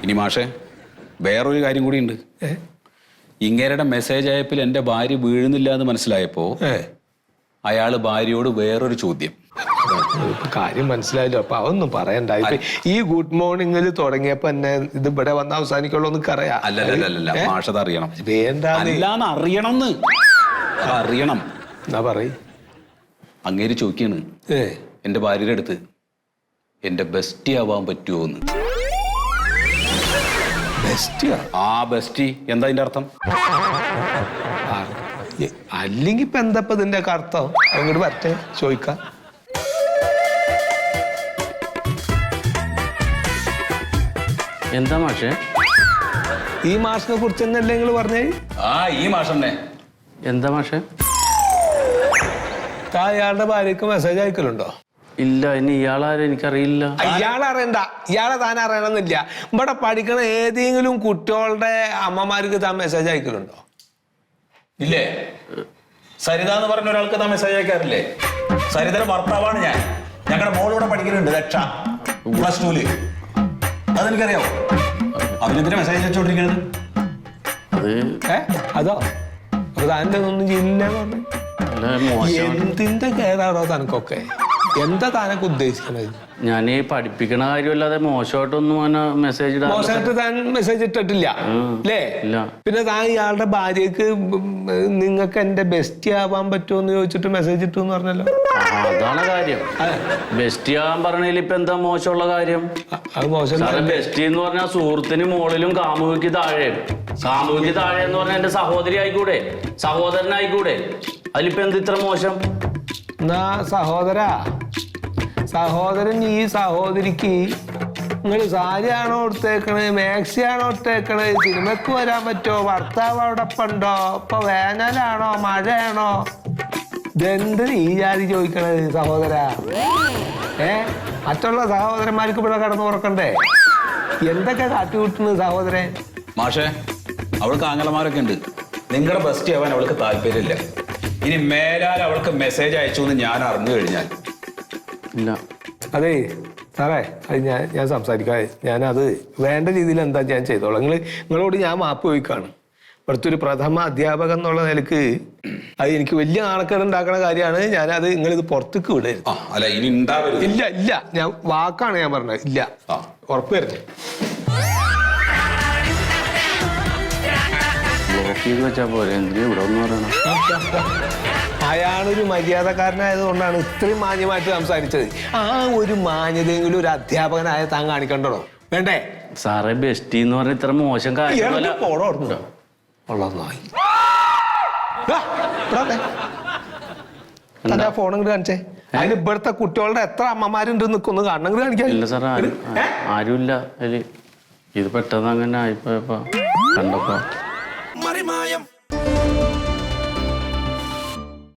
ഇനി മാഷെ വേറൊരു കാര്യം കൂടി ഉണ്ട്. ഇങ്ങേരുടെ മെസ്സേജ് അയപ്പിൽ എൻ്റെ ഭാര്യ വീഴുന്നില്ല എന്ന് മനസ്സിലായപ്പോ അയാള് ഭാര്യയോട് വേറൊരു ചോദ്യം. കാര്യം മനസ്സിലായല്ലോ. അപ്പൊ അതൊന്നും പറയണ്ട. ഈ ഗുഡ് മോർണിംഗിൽ തുടങ്ങിയപ്പോ എന്നെ ഇത് ഇവിടെ വന്ന് അവസാനിക്കുള്ളൂ എന്ന് അറിയാം. അല്ലല്ല മാഷത് അറിയണം. വേണ്ടാന്ന് അറിയണം. എന്നാ പറയ്. അങ്ങേര് ചോദിക്കാണ് എന്റെ ഭാര്യയുടെ അടുത്ത് എന്റെ ബെസ്റ്റി ആവാൻ പറ്റുമോ എന്ന്. ബെസ്റ്റി എന്താ അതിന്റെ അർത്ഥം? അല്ലെങ്കിൽ ഇപ്പൊ എന്താ ഇതിന്റെ അർത്ഥം? അങ്ങോട്ട് പറ്റേ ചോദിക്കാം. എന്താ മാഷേ? ഈ മാഷിനെ കുറിച്ച് തന്നെയല്ലേ നിങ്ങൾ പറഞ്ഞേ? ഈ മാഷന്നെ. എന്താ മാഷേ? ഇയാളുടെ ഭാര്യക്ക് മെസ്സേജ് അയക്കലുണ്ടോ? ഇല്ല. ഇനി ഇയാളാരും എനിക്കറിയില്ല. ഇയാളറിയണ്ട. ഇയാളെ താൻ അറിയണമെന്നില്ല. ഇവിടെ പഠിക്കണ ഏതെങ്കിലും കുട്ടികളുടെ അമ്മമാർക്ക് താൻ മെസ്സേജ് അയക്കലുണ്ടോ? ഇല്ലേ? സരിത എന്ന് പറഞ്ഞ ഒരാൾക്ക് താൻ മെസ്സേജ് അയക്കാറില്ലേ? സരിതയുടെ ഭർത്താവാണ് ഞാൻ. ഞങ്ങളുടെ മോളിവിടെ പഠിക്കുന്നുണ്ട് രക്ഷ +2. അതെനിക്കറിയാവോ? അവനെന്തിനാ മെസ്സേജ് അയച്ചോണ്ടിരിക്കുന്നത്? അതോ അപ്പൊ താൻ്റെ ഒന്നും ചെയ്യില്ല. എന്തിന്റെ കേടാണോ തനക്കൊക്കെ? എന്താ താനൊക്കെ ഉദ്ദേശിക്കണത്? ഞാൻ ഈ പഠിപ്പിക്കണ കാര്യമല്ലാതെ മോശമായിട്ടൊന്നും മെസ്സേജ് മോശമായിട്ട് താൻ മെസ്സേജ് ഇട്ടിട്ടില്ല അല്ലേ? പിന്നെ താൻ ഇയാളുടെ ഭാര്യക്ക് നിങ്ങൾക്ക് എന്റെ ബെസ്റ്റി ആവാൻ പറ്റുമോ എന്ന് ചോദിച്ചിട്ട് മെസ്സേജ് ഇട്ടു എന്ന് പറഞ്ഞല്ലോ. അതാണ് കാര്യം. ബെസ്റ്റി ആവാൻ പറഞ്ഞതിൽ ഇപ്പൊ എന്താ മോശമുള്ള കാര്യം? അത് മോശം. ബെസ്റ്റി എന്ന് പറഞ്ഞാൽ സുഹൃത്തിന് മുകളിലും കാമുകിക്ക് താഴെ. കാമുകിക്ക് താഴെ എന്ന് പറഞ്ഞാൽ എന്റെ സഹോദരി ആയിക്കൂടെ, സഹോദരനായിക്കൂടെ? അതിലിപ്പോ എന്ത് ഇത്ര മോശം? എന്നാ സഹോദരൻ ഈ സഹോദരിക്ക് നിങ്ങൾ സാരിയാണോ എടുത്തേക്കണേ, മാക്സി ആണോ എടുത്തേക്കണേ, സിനിമക്ക് വരാൻ പറ്റുമോ, ഭർത്താവ് അവിടെ ഉണ്ടോ, ഇപ്പൊ വേനലാണോ മഴയാണോ? ഇതെന്തിന് ഈ ജാതി ചോദിക്കണത് സഹോദര? മറ്റുള്ള സഹോദരന്മാർക്ക് ഇവിടെ കടന്നു തുറക്കണ്ടേ? എന്തൊക്കെ കാട്ടിവിട്ടുന്നത് സഹോദരൻ? മാഷേ, അവൾക്ക് ആങ്ങളമാരൊക്കെ ഉണ്ട്. നിങ്ങളുടെ ബെസ്റ്റി ആവാൻ അവൾക്ക് താല്പര്യമില്ല. ഇനി മേലാൽ അവൾക്ക് മെസ്സേജ് അയച്ചു എന്ന് ഞാൻ അറിഞ്ഞു കഴിഞ്ഞാൽ ഇല്ല. അതെ സാറേ, അത് ഞാൻ സംസാരിക്കാതെ ഞാനത് വേണ്ട രീതിയിൽ എന്താ ഞാൻ ചെയ്തോളാം. നിങ്ങളോട് ഞാൻ മാപ്പ് ചോദിക്കാണ്. ഇവിടുത്തെ ഒരു പ്രഥമ അധ്യാപകൻ എന്നുള്ള നിലക്ക് അത് എനിക്ക് വലിയ നാണക്കേട് ഉണ്ടാക്കുന്ന കാര്യമാണ്. ഞാനത് നിങ്ങളിത് പുറത്തേക്ക് വിടരുത്. ഇല്ല ഞാൻ വാക്കാണ് ഞാൻ പറഞ്ഞത്. ഇല്ല, ഉറപ്പ് വരുന്നത്. അയാളൊരു മര്യാദക്കാരനായതുകൊണ്ടാണ് ഇത്രയും മാന്യമായിട്ട് സംസാരിച്ചത്. ആ ഒരു മാന്യതയെങ്കിലും ഒരു അധ്യാപകനായ താൻ കാണിക്കണ്ടോ? വേണ്ടേ? സാറേ, ബെസ്റ്റി എന്ന് പറഞ്ഞ ഇത്ര മോശം കാര്യം ഫോൺ ഇങ്ങോട്ട് കാണിച്ചേ. അതിന് ഇവിടുത്തെ കുട്ടികളുടെ എത്ര അമ്മമാരുണ്ട് നിൽക്കുന്നു കാണണം. ഇങ്ങോട്ട് കാണിക്കാൻ. ഇല്ല സാറേ, ആരുമില്ല അതില്. ഇത് പെട്ടെന്ന് അങ്ങനെ ആയിപ്പോയപ്പോ കണ്ടപ്പോ